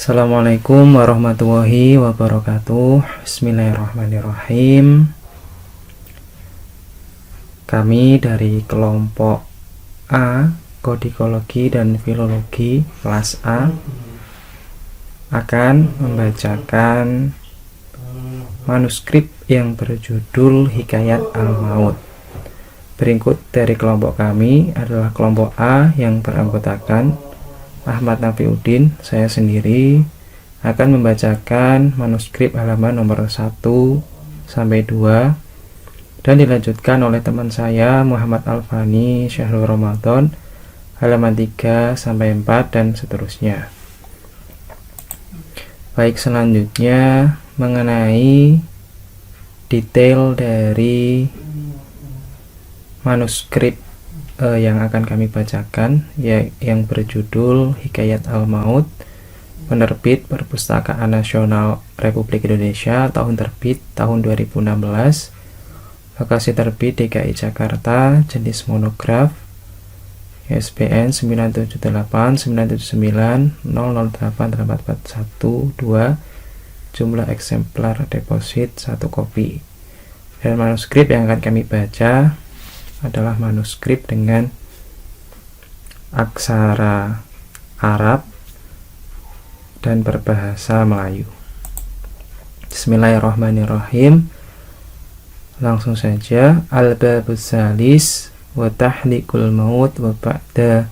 Assalamualaikum warahmatullahi wabarakatuh. Bismillahirrahmanirrahim. Kami dari kelompok A, Kodikologi dan Filologi kelas A akan membacakan manuskrip yang berjudul Hikayat Al-Maut. Berikut dari kelompok kami adalah kelompok A yang beranggotakan Ahmad Nafiuddin, saya sendiri akan membacakan manuskrip halaman nomor 1 sampai 2 dan dilanjutkan oleh teman saya Muhammad Alfani Syahrul Ramadan halaman 3 sampai 4 dan seterusnya. Baik, selanjutnya mengenai detail dari manuskrip yang akan kami bacakan, yang berjudul Hikayat Al-Maut, penerbit Perpustakaan Nasional Republik Indonesia, tahun terbit tahun 2016, lokasi terbit DKI Jakarta, jenis monograf, ISBN 9789790088441, jumlah eksemplar deposit 1 kopi. Dan manuskrip yang akan kami baca adalah manuskrip dengan aksara Arab dan berbahasa Melayu. Bismillahirrahmanirrahim. Langsung saja. Al-babus salis wa tahlikul maut wa ba'da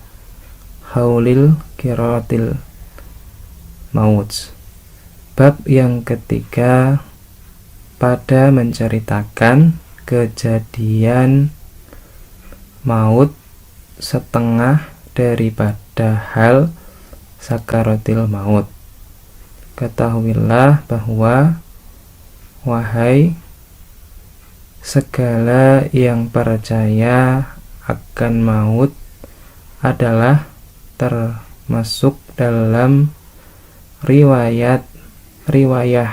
haulil qiraatil maut. Bab yang ketiga pada menceritakan kejadian maut setengah daripada hal sakaratil maut. Ketahuilah bahwa wahai segala yang percaya akan maut adalah termasuk dalam riwayat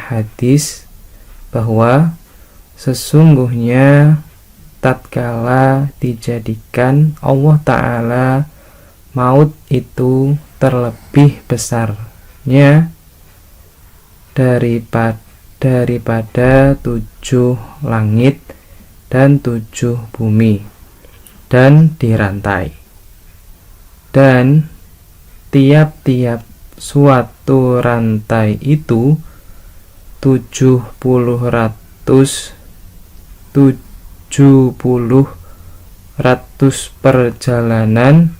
hadis bahwa sesungguhnya tatkala dijadikan Allah Ta'ala maut itu terlebih besarnya daripada 7 langit dan 7 bumi dan dirantai, dan tiap-tiap suatu rantai itu 70 ratus perjalanan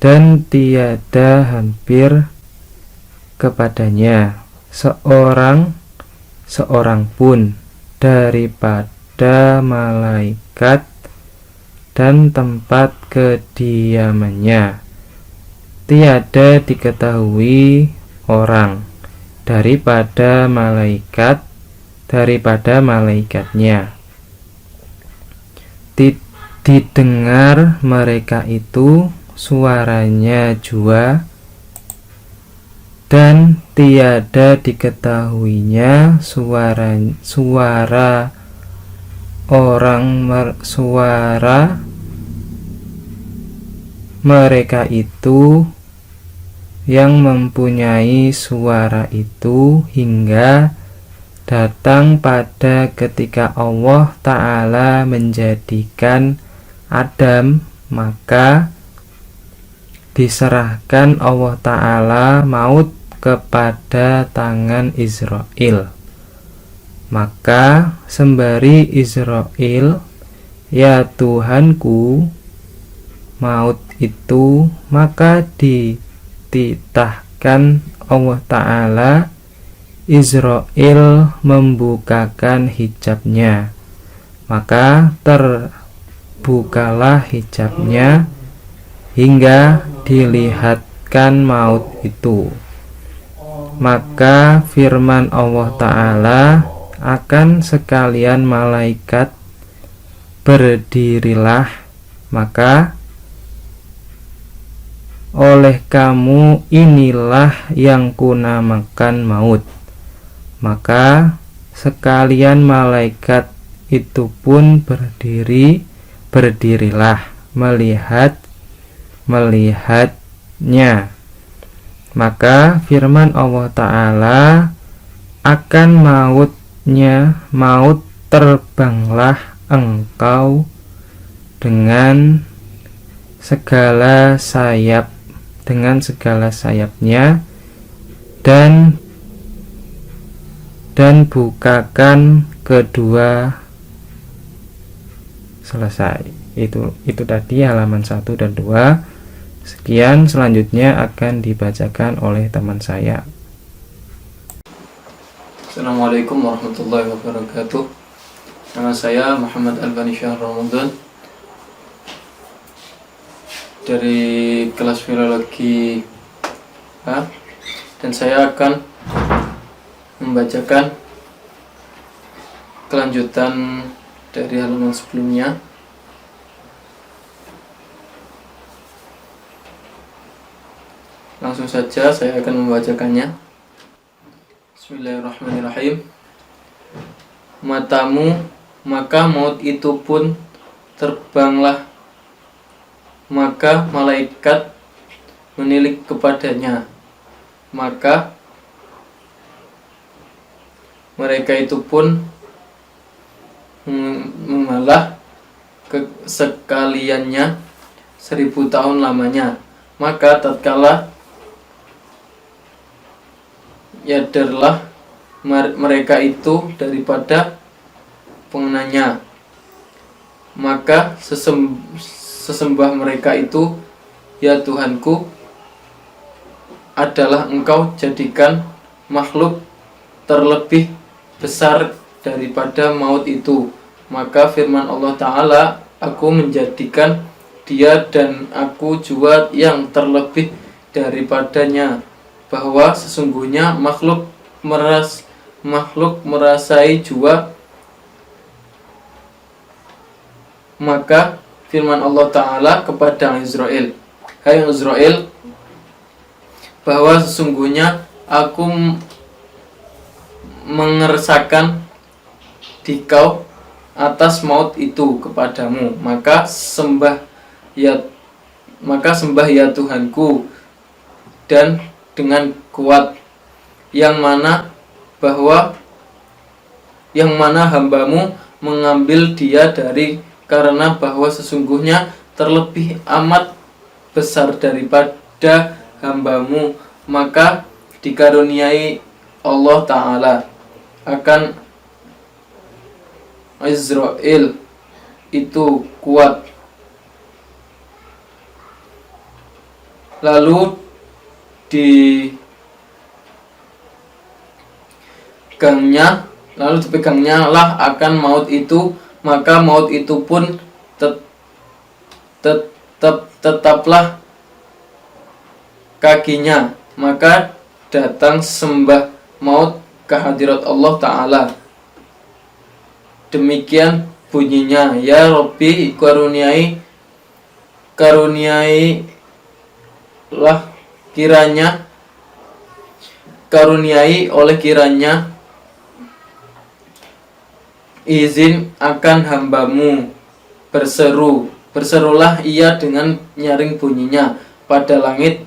dan tiada hampir kepadanya seorang pun daripada malaikat dan tempat kediamannya tiada diketahui orang daripada malaikatnya. Didengar mereka itu suaranya jua, dan tiada diketahuinya suara mereka itu yang mempunyai suara itu hingga datang pada ketika Allah Ta'ala menjadikan Adam, maka diserahkan Allah Ta'ala maut kepada tangan Israel. Maka sembari Israel, ya Tuhanku, maut itu, maka dititahkan Allah Ta'ala Israel membukakan hijabnya, maka terbukalah hijabnya hingga dilihatkan maut itu. Maka firman Allah Ta'ala akan sekalian malaikat, berdirilah, maka oleh kamu inilah yang kunamakan maut. Maka sekalian malaikat itu pun berdirilah melihatnya. Maka firman Allah Ta'ala, akan maut terbanglah engkau dengan segala sayapnya, dan bukakan kedua. Selesai. Itu tadi halaman 1 dan 2. Sekian, selanjutnya akan dibacakan oleh teman saya. Assalamualaikum warahmatullahi wabarakatuh. Nama saya Muhammad Albani Syahr Ramadan dari kelas filologi A, dan saya akan membacakan kelanjutan dari halaman sebelumnya. Langsung saja saya akan membacakannya. Bismillahirrahmanirrahim. Maka maut itu pun terbanglah, maka malaikat menilik kepadanya, maka mereka itu pun mengalah sekaliannya 1000 tahun lamanya. Maka tatkala yadarlah mereka itu daripada pengenanya, maka sesembah mereka itu, ya Tuhanku, adalah Engkau jadikan makhluk terlebih besar daripada maut itu. Maka firman Allah Ta'ala, aku menjadikan dia dan aku juga yang terlebih daripadanya, bahwa sesungguhnya makhluk merasai jua. Maka firman Allah Ta'ala kepada Israel, hai Israel, bahwa sesungguhnya aku mengersahkan dikau atas maut itu kepadamu, maka sembah ya Tuhanku, dan dengan kuat, yang mana hambamu mengambil dia dari, karena bahwa sesungguhnya terlebih amat besar daripada hambamu. Maka dikaruniai Allah Ta'ala akan Israel itu kuat. Lalu dipegangnya lah akan maut itu, maka maut itu pun tetaplah kakinya, maka datang sembah maut ke hadirat Allah Ta'ala. Demikian bunyinya, ya Rabbi, karuniai oleh kiranya izin akan hambamu. Berserulah ia dengan nyaring bunyinya pada langit,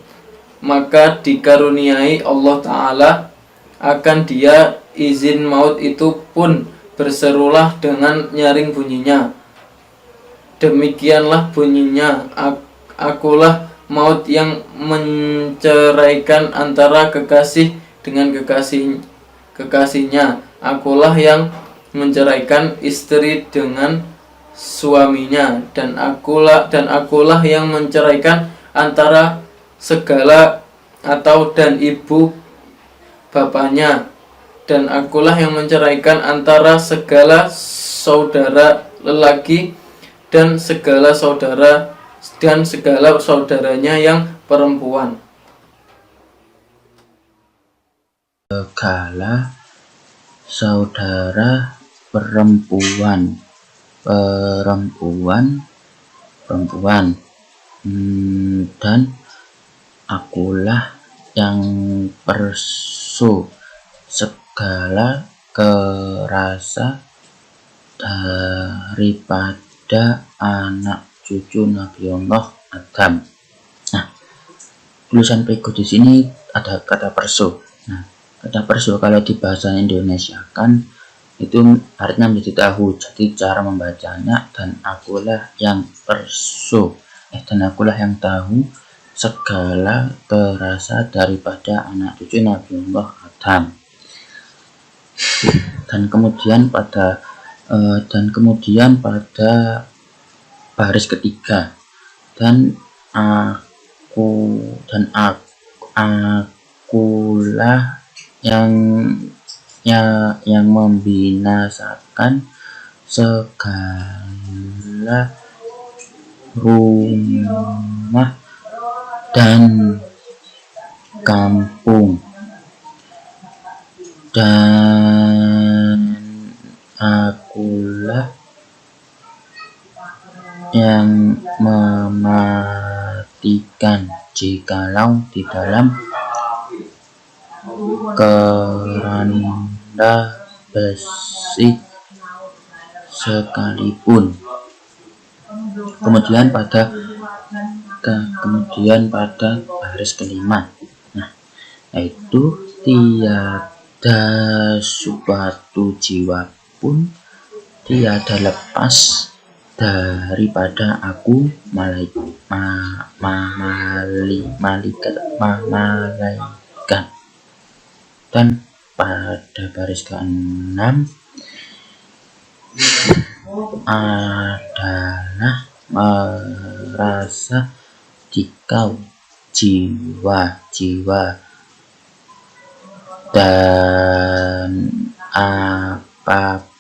maka dikaruniai Allah Ta'ala akan dia izin maut itu pun berserulah dengan nyaring bunyinya. Demikianlah bunyinya, akulah maut yang menceraikan antara kekasih dengan kekasihnya. Akulah yang menceraikan istri dengan suaminya, dan akulah yang menceraikan antara segala dan ibu bapaknya, dan akulah yang menceraikan antara segala saudara lelaki dan segala saudaranya yang perempuan. Segala saudara perempuan, dan akulah yang persu segala kerasa daripada anak cucu Nabi Allah Adam. Nah, tulisan berikut di sini ada kata perso. Nah, kata perso kalau di bahasa Indonesia kan itu artinya menjadi tahu. Jadi cara membacanya, dan akulah yang perso, dan akulah yang tahu segala terasa daripada anak cucu Nabiullah Adam. Dan kemudian pada baris ketiga, dan akulah yang membinasakan segala rumah dan kampung, dan akulah yang mematikan jikalau di dalam keranda besi sekalipun. Kemudian pada baris kelima, nah, yaitu tiada suatu jiwa pun tiada lepas daripada aku malaikat. Dan pada baris ke-6 adalah merasa jikau jiwa-jiwa dan apabila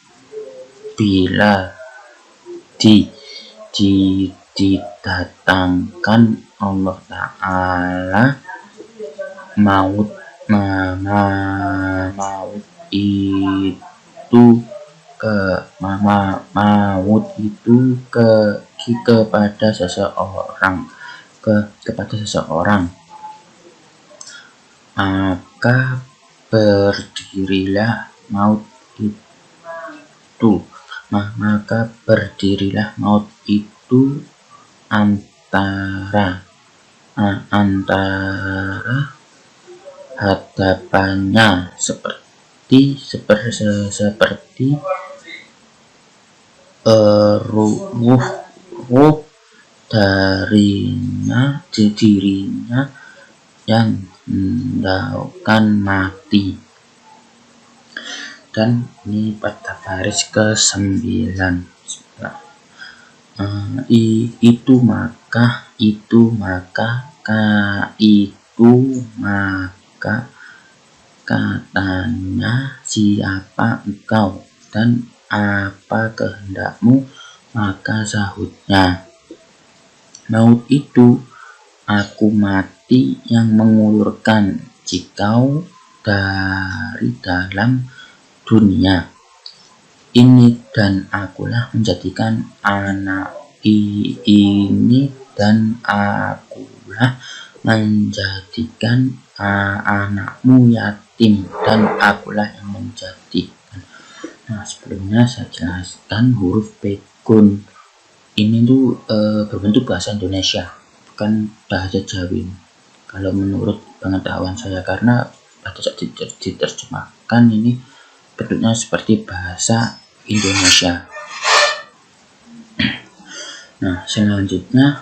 didatangkan Allah Ta'ala maut itu kepada seseorang, maka berdirilah maut itu antara hadapannya seperti ruh dirinya yang hendakkan mati. Dan ini pada baris ke-9, itu maka katanya siapa engkau dan apa kehendakmu, maka sahutnya maut itu aku mati yang mengulurkan jikau dari dalam dunia ini, dan akulah menjadikan anak ini, dan akulah menjadikan anakmu yatim, dan akulah yang menjadikan. Nah, sebelumnya saya jelaskan huruf pegun ini tuh berbentuk bahasa Indonesia, bukan bahasa Jawi kalau menurut pengetahuan saya, karena pada saat diterjemahkan ini bentuknya seperti bahasa Indonesia. Nah, selanjutnya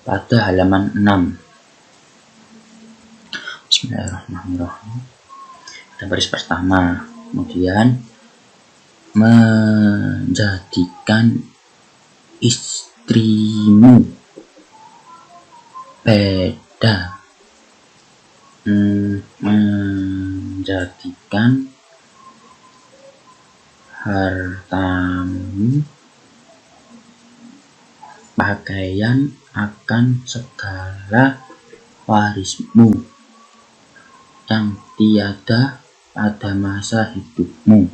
pada halaman 6, Bismillahirrahmanirrahim, pada baris pertama, kemudian menjadikan istrimu beda, menjadikan hartamu pakaian akan segala warismu yang tiada pada masa hidupmu.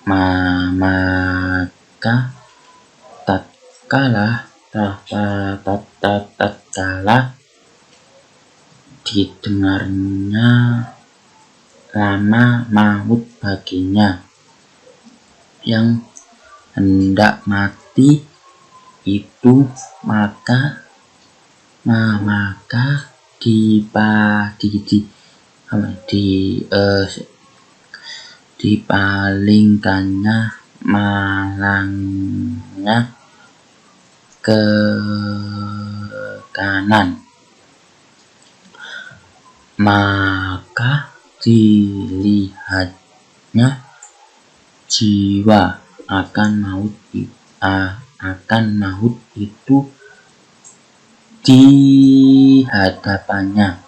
Maka tatkala didengarnya lama maut baginya yang hendak mati, itu maka dipalingkannya malangnya ke kanan, maka dilihatnya jiwa akan maut itu di hadapannya.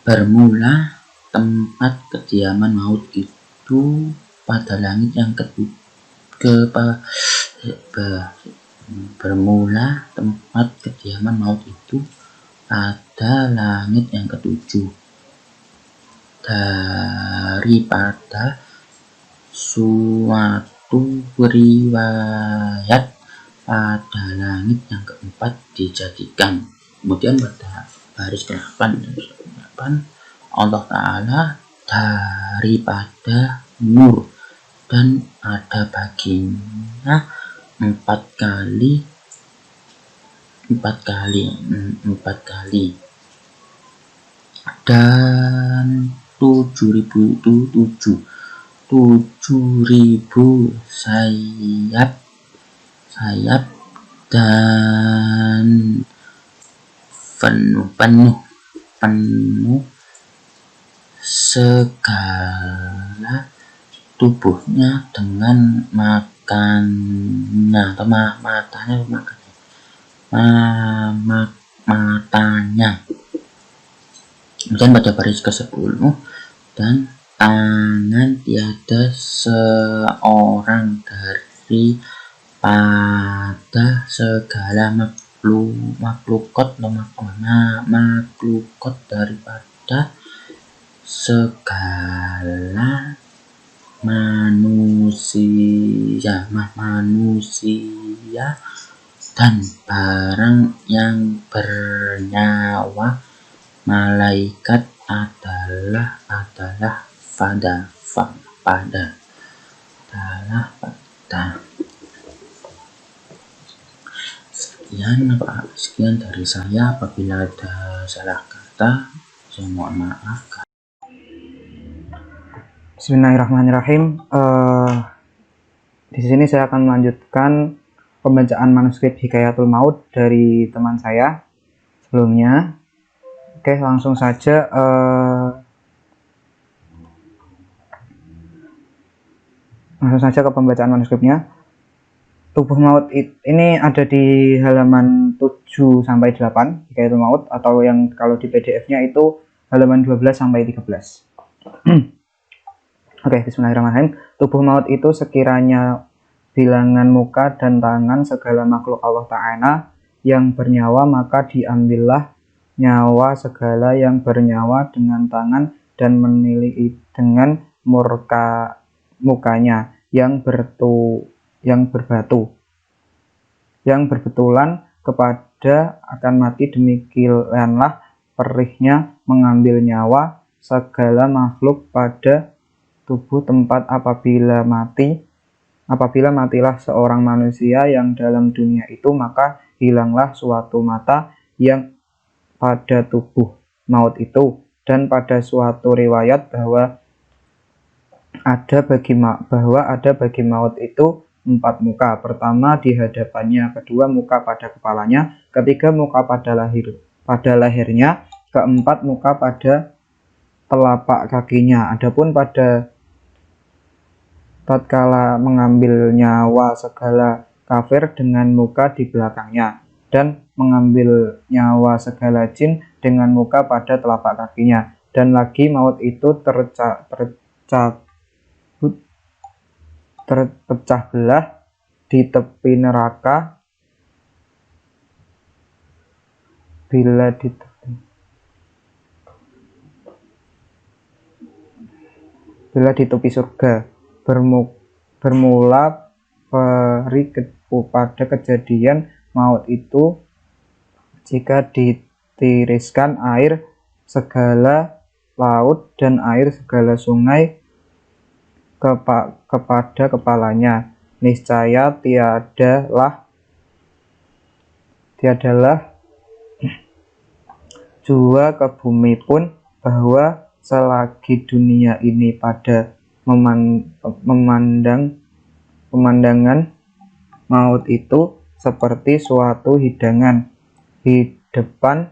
Bermula tempat kediaman maut itu pada langit yang bermula tempat kediaman maut itu pada langit yang ketujuh. Daripada suatu riwayat pada langit yang keempat dijadikan. Kemudian pada baris ke-8 dan 8 Allah Ta'ala daripada nur, dan ada baginya empat kali dan 7.000 sayap dan penuh segala tubuhnya dengan matanya. Kemudian pada baris ke-10, dan tangan tiada seorang daripada segala makhlukot daripada segala manusia dan barang yang bernyawa, malaikat adalah pada. Sekian dari saya. Apabila ada salah kata, saya mohon maaf. Bismillahirrahmanirrahim. Di sini saya akan melanjutkan pembacaan manuskrip Hikayatul Maut dari teman saya sebelumnya. Oke, langsung saja. Ke pembacaan manuskripnya. Tubuh Maut ini ada di halaman 7 sampai 8 Hikayatul Maut, atau yang kalau di PDF-nya itu halaman 12 sampai 13. Oke, bismillahirrahmanirrahim. Tubuh maut itu sekiranya bilangan muka dan tangan segala makhluk Allah Ta'ala yang bernyawa, maka diambillah nyawa segala yang bernyawa dengan tangan dan menilik dengan mukanya yang berbetulan kepada akan mati. Demikianlah perihnya mengambil nyawa segala makhluk pada tubuh tempat apabila matilah seorang manusia yang dalam dunia itu, maka hilanglah suatu mata yang pada tubuh maut itu. Dan pada suatu riwayat bahwa ada bagi maut itu 4 muka. Pertama di hadapannya, kedua muka pada kepalanya, ketiga muka pada lehernya, keempat muka pada telapak kakinya. Adapun pada tatkala mengambil nyawa segala kafir dengan muka di belakangnya, dan mengambil nyawa segala jin dengan muka pada telapak kakinya. Dan lagi maut itu terpecah belah di tepi neraka bila di tepi surga. Bermula pada kejadian maut itu, jika ditiriskan air segala laut dan air segala sungai kepada kepalanya, niscaya tiadalah jua ke bumi pun, bahwa selagi dunia ini pada pemandangan maut itu seperti suatu hidangan di depan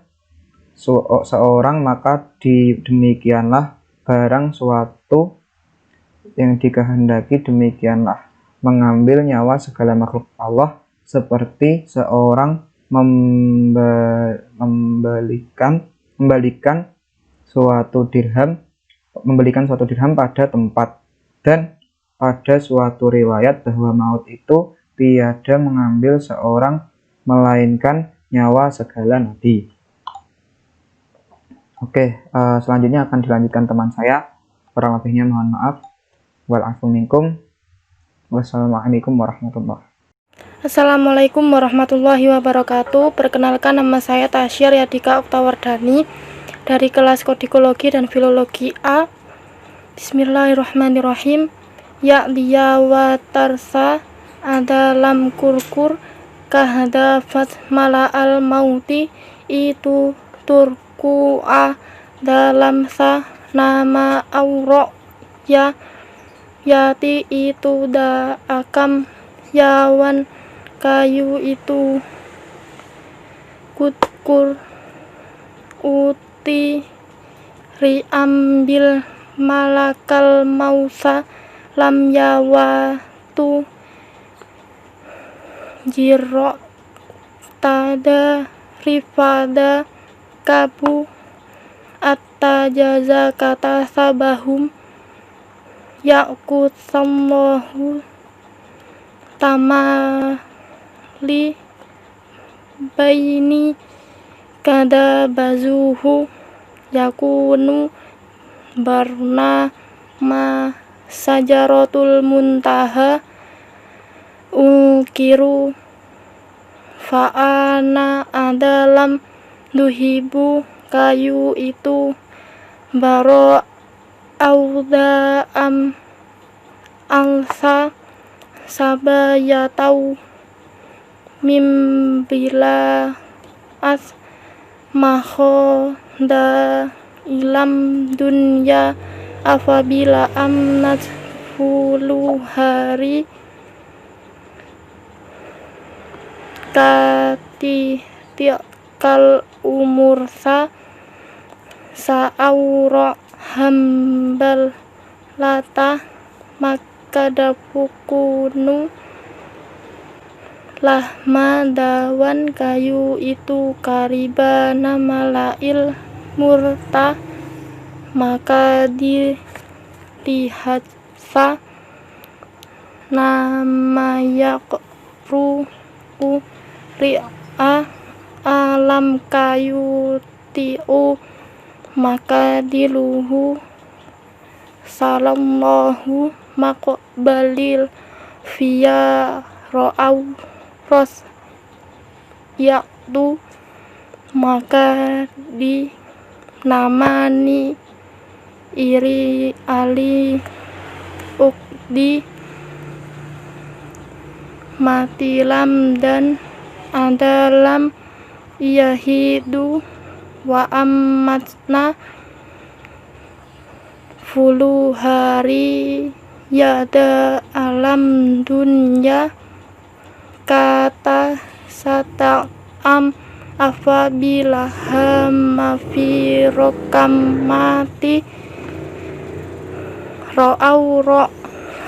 seorang, maka demikianlah barang suatu yang dikehendaki, demikianlah mengambil nyawa segala makhluk Allah, seperti seorang membalikan suatu dirham pada tempat. Dan pada suatu riwayat bahwa maut itu tiada mengambil seorang melainkan nyawa segala nabi. Oke, selanjutnya akan dilanjutkan teman saya. Kurang lebihnya mohon maaf. Wal-afu minkum. Wassalamualaikum warahmatullahi wabarakatuh. Assalamualaikum warahmatullahi wabarakatuh. Perkenalkan, nama saya Tasyir Yadika Oktawardani dari kelas Kodikologi dan Filologi A. Bismillahirrahmanirrahim. Ya liya wa tarsa adalam kurkur kahadafat mala'al mauti itu turku'a dalam sa nama auro ya yati itu da akam yawan kayu itu kutkur uti riambil malakal mausa lam yawatu jiro tada rifada kabu atta jaza kata sabahum yakut sallahu tamali baini kada bazuhu yakunu barna ma sajaratul muntaha ukiru fa'ana adalam duhibu kayu itu baro auda am angsa sabayatau mimbila as mahoda ilam dunya apabila amnat hulu hari kati tiakal umursa sa'aura hambal lata maka dapukunu lahma dawan kayu itu karibana malail murta maka dilihat sa nama yakru ri'a alam kayu tiu maka diluhu salallahu maqbalil via ro'au ros yaktu maka di namani iri ali ukdi matilam dan adalam yahidu wa ammatna fulu hari yada alam dunya kata sata am apabila hamafirokam mati ro'au ro'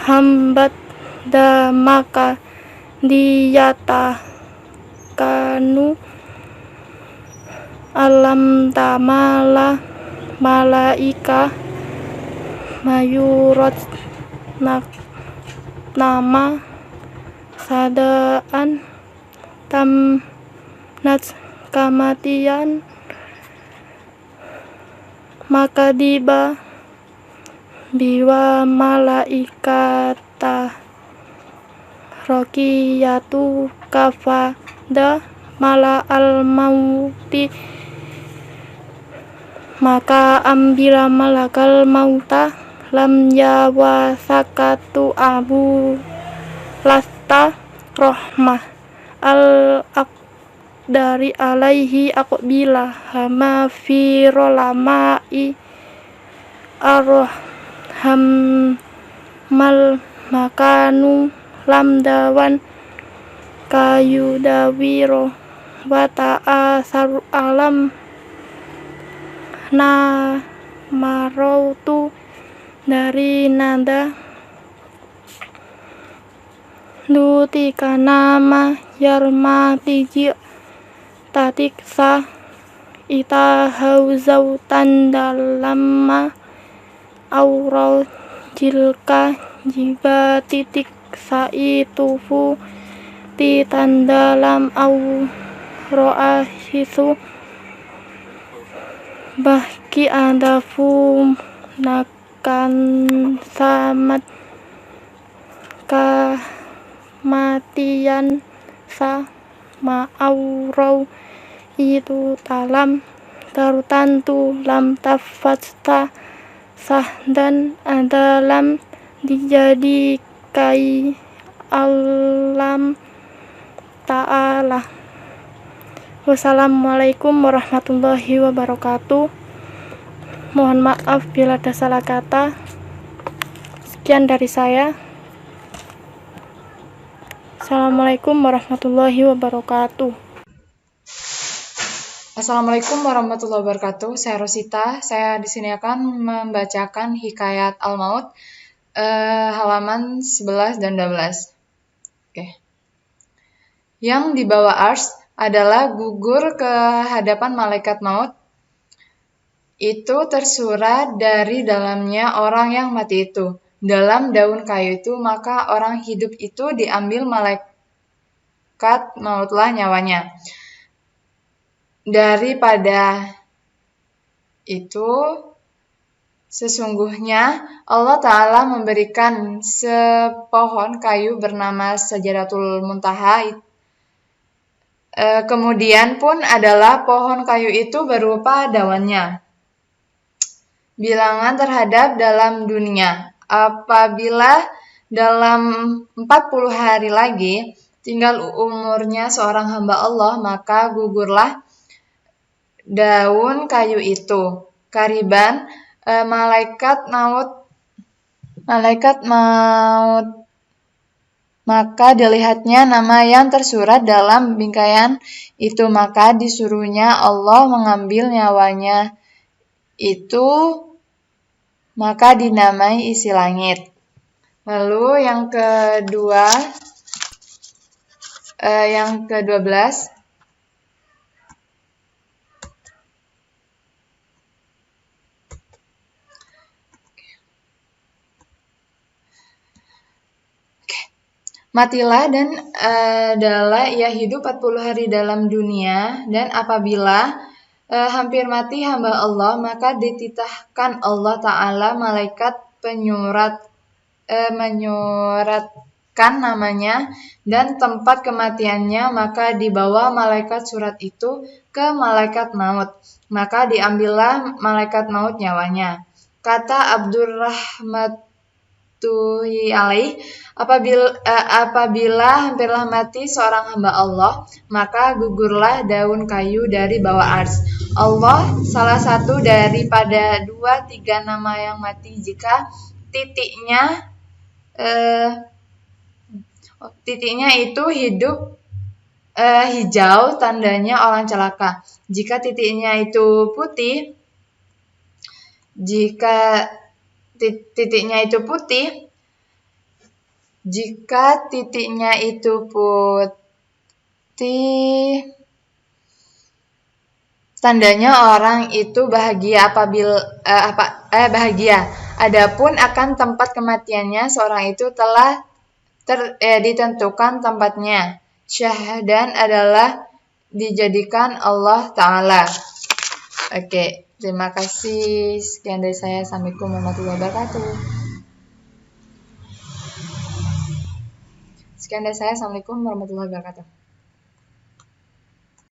hambat da maka diyata kanu alam tamala malaika mayurot nama sadaan tam nats kematian maka diba biwa malaikata rokiyatu kafada mala al mauti maka ambil malakal mauta lam yawa sakatu abu lasta rahmah al-aqdari alaihi aqbila hama fi rolamai arham mal makanu lamdawan kayu dawiro wata'a saru alam na marautu dari nada dutika nama yarma tiji tatiksa ita hauzautan dalamma aurau jilka jiba titik saitufu titan dalam au roa hisu bahki adafu nakan samat kematian sa ma'aurau itu talam tertentu lam tafasta sah dan dalam dijadikai alam ta'ala. Wassalamualaikum warahmatullahi wabarakatuh. Mohon maaf bila ada salah kata. Sekian dari saya. Assalamualaikum warahmatullahi wabarakatuh. Assalamualaikum warahmatullahi wabarakatuh. Saya Rosita. Saya di sini akan membacakan Hikayat Al-Maut halaman 11 dan 12. Oke. Yang di bawah ars adalah gugur ke hadapan malaikat maut. Itu tersurat dari dalamnya orang yang mati itu. Dalam daun kayu itu, maka orang hidup itu diambil malaikat mautlah nyawanya. Daripada itu, sesungguhnya Allah Ta'ala memberikan sepohon kayu bernama Sajaratul Muntaha. Kemudian pun adalah pohon kayu itu berupa daunnya. Bilangan terhadap dalam dunia. Apabila dalam 40 hari lagi tinggal umurnya seorang hamba Allah, maka gugurlah daun kayu itu. Kariban malaikat maut maka dilihatnya nama yang tersurat dalam bingkaian itu, maka disuruhnya Allah mengambil nyawanya itu, maka dinamai isi langit. Lalu yang ke-12 matilah dan adalah ia hidup 40 hari dalam dunia, dan apabila hampir mati hamba Allah, maka dititahkan Allah Ta'ala malaikat menyuratkan namanya dan tempat kematiannya, maka dibawa malaikat surat itu ke malaikat maut, maka diambillah malaikat maut nyawanya. Kata Abdurrahman alaih, apabila hampirlah mati seorang hamba Allah, maka gugurlah daun kayu dari bawah ars. Allah salah satu daripada 2-3 nama yang mati jika titiknya itu hidup hijau, tandanya orang celaka. Jika titiknya itu putih, jika titiknya itu putih, tandanya orang itu bahagia. Bahagia. Adapun akan tempat kematiannya, seorang itu telah ditentukan tempatnya. Syahadan adalah dijadikan Allah Ta'ala. Oke, terima kasih. Sekian dari saya. Assalamualaikum warahmatullahi wabarakatuh. Assalamualaikum warahmatullahi wabarakatuh.